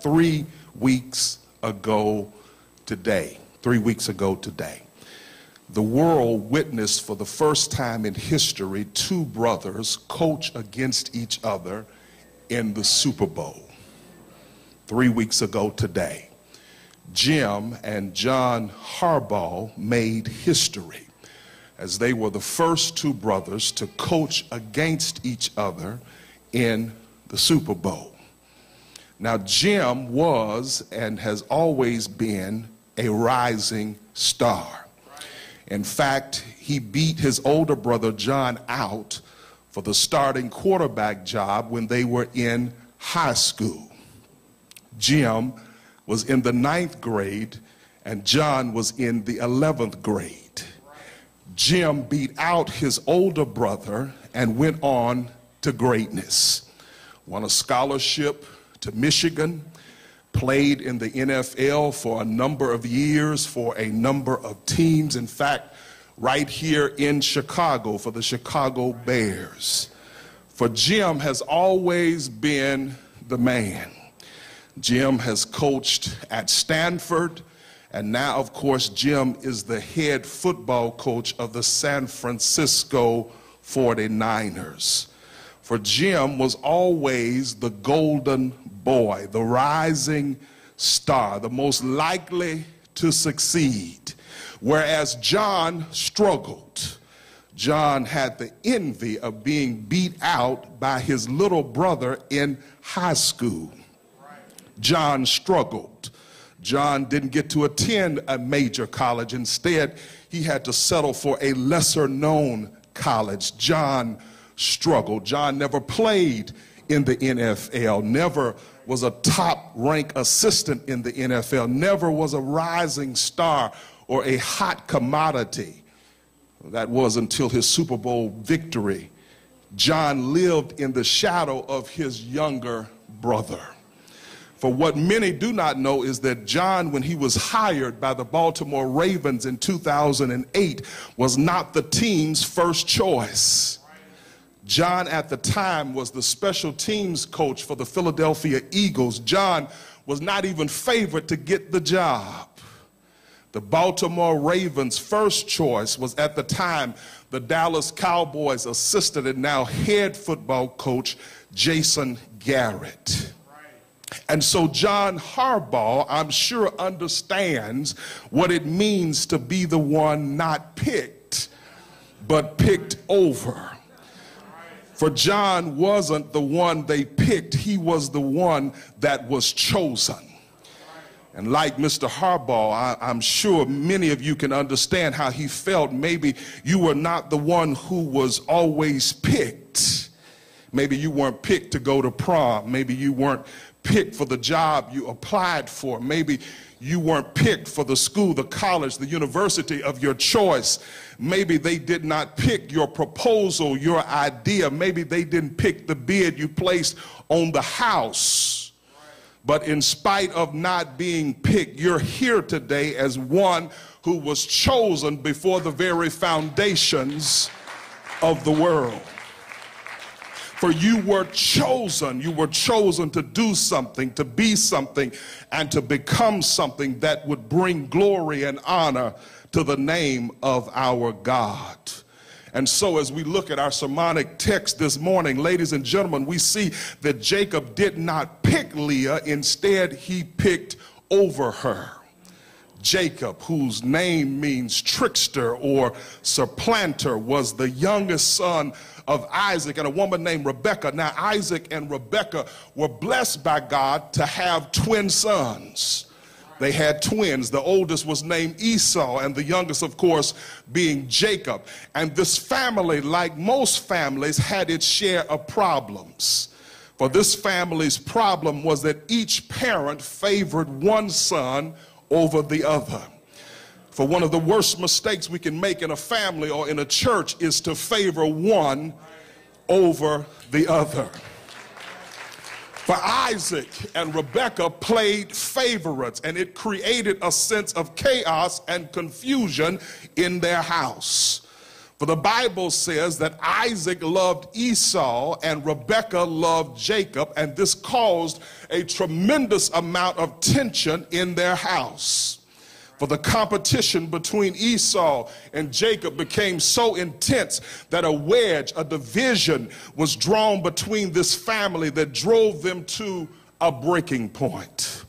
3 weeks ago today. 3 weeks ago today, the world witnessed for the first time in history two brothers coach against each other in the Super Bowl. 3 weeks ago today, Jim and John Harbaugh made history as they were the first two brothers to coach against each other in the Super Bowl. Now, Jim was and has always been a rising star. In fact, he beat his older brother John out for the starting quarterback job when they were in high school. Jim was in the 9th grade and John was in the 11th grade. Jim beat out his older brother and went on to greatness. Won a scholarship to Michigan, played in the NFL for a number of years for a number of teams. In fact, right here in Chicago for the Chicago Bears. For Jim has always been the man. Jim has coached at Stanford, and now, of course, Jim is the head football coach of the San Francisco 49ers. For Jim was always the golden boy, the rising star, the most likely to succeed. Whereas John struggled. John had the envy of being beat out by his little brother in high school. John struggled. John didn't get to attend a major college. Instead, he had to settle for a lesser known college. John struggled. John never played in the NFL, never was a top-ranked assistant in the NFL, never was a rising star or a hot commodity. That was until his Super Bowl victory. John lived in the shadow of his younger brother. For what many do not know is that John, when he was hired by the Baltimore Ravens in 2008, was not the team's first choice. John at the time was the special teams coach for the Philadelphia Eagles. John was not even favored to get the job. The Baltimore Ravens' first choice was at the time the Dallas Cowboys assistant and now head football coach Jason Garrett. And so John Harbaugh, I'm sure, understands what it means to be the one not picked, but picked over. For John wasn't the one they picked, he was the one that was chosen. And like Mr. Harbaugh, I'm sure many of you can understand how he felt. Maybe you were not the one who was always picked. Maybe you weren't picked to go to prom. Maybe you weren't picked for the job you applied for. Maybe you weren't picked for the school, the college, the university of your choice. Maybe they did not pick your proposal, your idea. Maybe they didn't pick the bid you placed on the house. But in spite of not being picked, you're here today as one who was chosen before the very foundations of the world. For you were chosen to do something, to be something, and to become something that would bring glory and honor to the name of our God. And so as we look at our sermonic text this morning, ladies and gentlemen, we see that Jacob did not pick Leah, instead he picked over her. Jacob, whose name means trickster or supplanter, was the youngest son of Isaac and a woman named Rebekah. Now, Isaac and Rebekah were blessed by God to have twin sons. They had twins. The oldest was named Esau, and the youngest, of course, being Jacob. And this family, like most families, had its share of problems. For this family's problem was that each parent favored one son over the other. For one of the worst mistakes we can make in a family or in a church is to favor one over the other. For Isaac and Rebekah played favorites, and it created a sense of chaos and confusion in their house. For the Bible says that Isaac loved Esau and Rebekah loved Jacob, and this caused a tremendous amount of tension in their house. For the competition between Esau and Jacob became so intense that a wedge, a division was drawn between this family that drove them to a breaking point.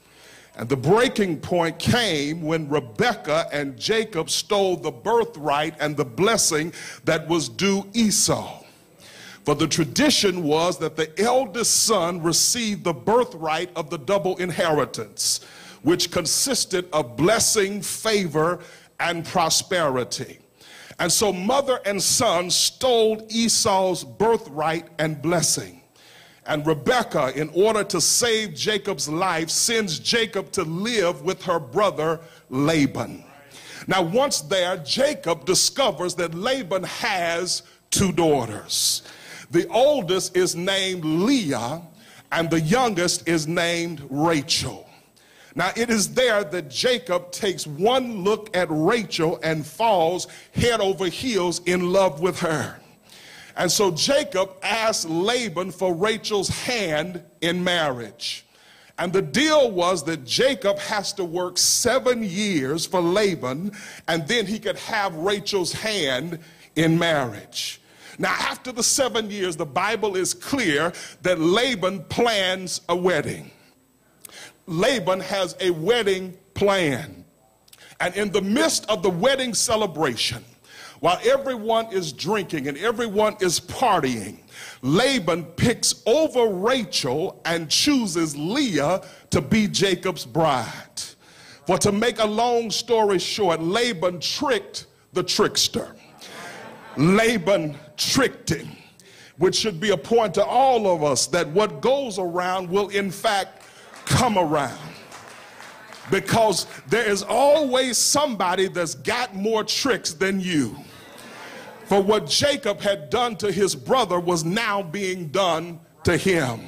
And the breaking point came when Rebekah and Jacob stole the birthright and the blessing that was due Esau. For the tradition was that the eldest son received the birthright of the double inheritance, which consisted of blessing, favor, and prosperity. And so mother and son stole Esau's birthright and blessing. And Rebekah, in order to save Jacob's life, sends Jacob to live with her brother Laban. Now, once there, Jacob discovers that Laban has two daughters. The oldest is named Leah, and the youngest is named Rachel. Now, it is there that Jacob takes one look at Rachel and falls head over heels in love with her. And so Jacob asked Laban for Rachel's hand in marriage. And the deal was that Jacob has to work 7 years for Laban, and then he could have Rachel's hand in marriage. Now, after the 7 years, the Bible is clear that Laban plans a wedding. Laban has a wedding plan. And in the midst of the wedding celebration, while everyone is drinking and everyone is partying, Laban picks over Rachel and chooses Leah to be Jacob's bride. For to make a long story short, Laban tricked the trickster. Laban tricked him, which should be a point to all of us that what goes around will in fact come around. Because there is always somebody that's got more tricks than you. For what Jacob had done to his brother was now being done to him.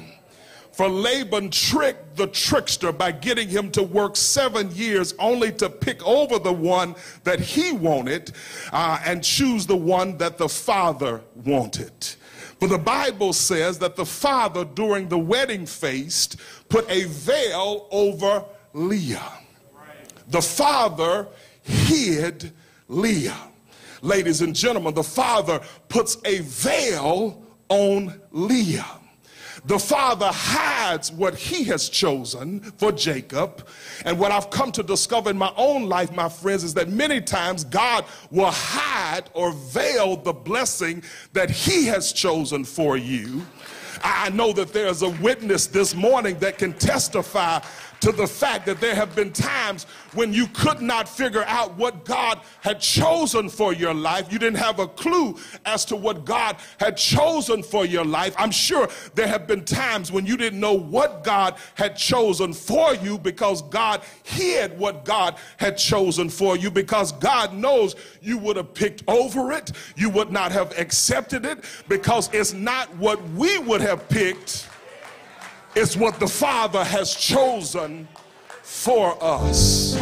For Laban tricked the trickster by getting him to work 7 years only to pick over the one that he wanted and choose the one that the father wanted. For the Bible says that the father during the wedding feast put a veil over Leah. The father hid Leah. Ladies and gentlemen, the father puts a veil on Leah. The father hides what he has chosen for Jacob. And what I've come to discover in my own life, my friends, is that many times God will hide or veil the blessing that he has chosen for you. I know that there's a witness this morning that can testify to the fact that there have been times when you could not figure out what God had chosen for your life. You didn't have a clue as to what God had chosen for your life. I'm sure there have been times when you didn't know what God had chosen for you because God hid what God had chosen for you, because God knows you would have picked over it. You would not have accepted it because it's not what we would have picked. It's what the Father has chosen for us.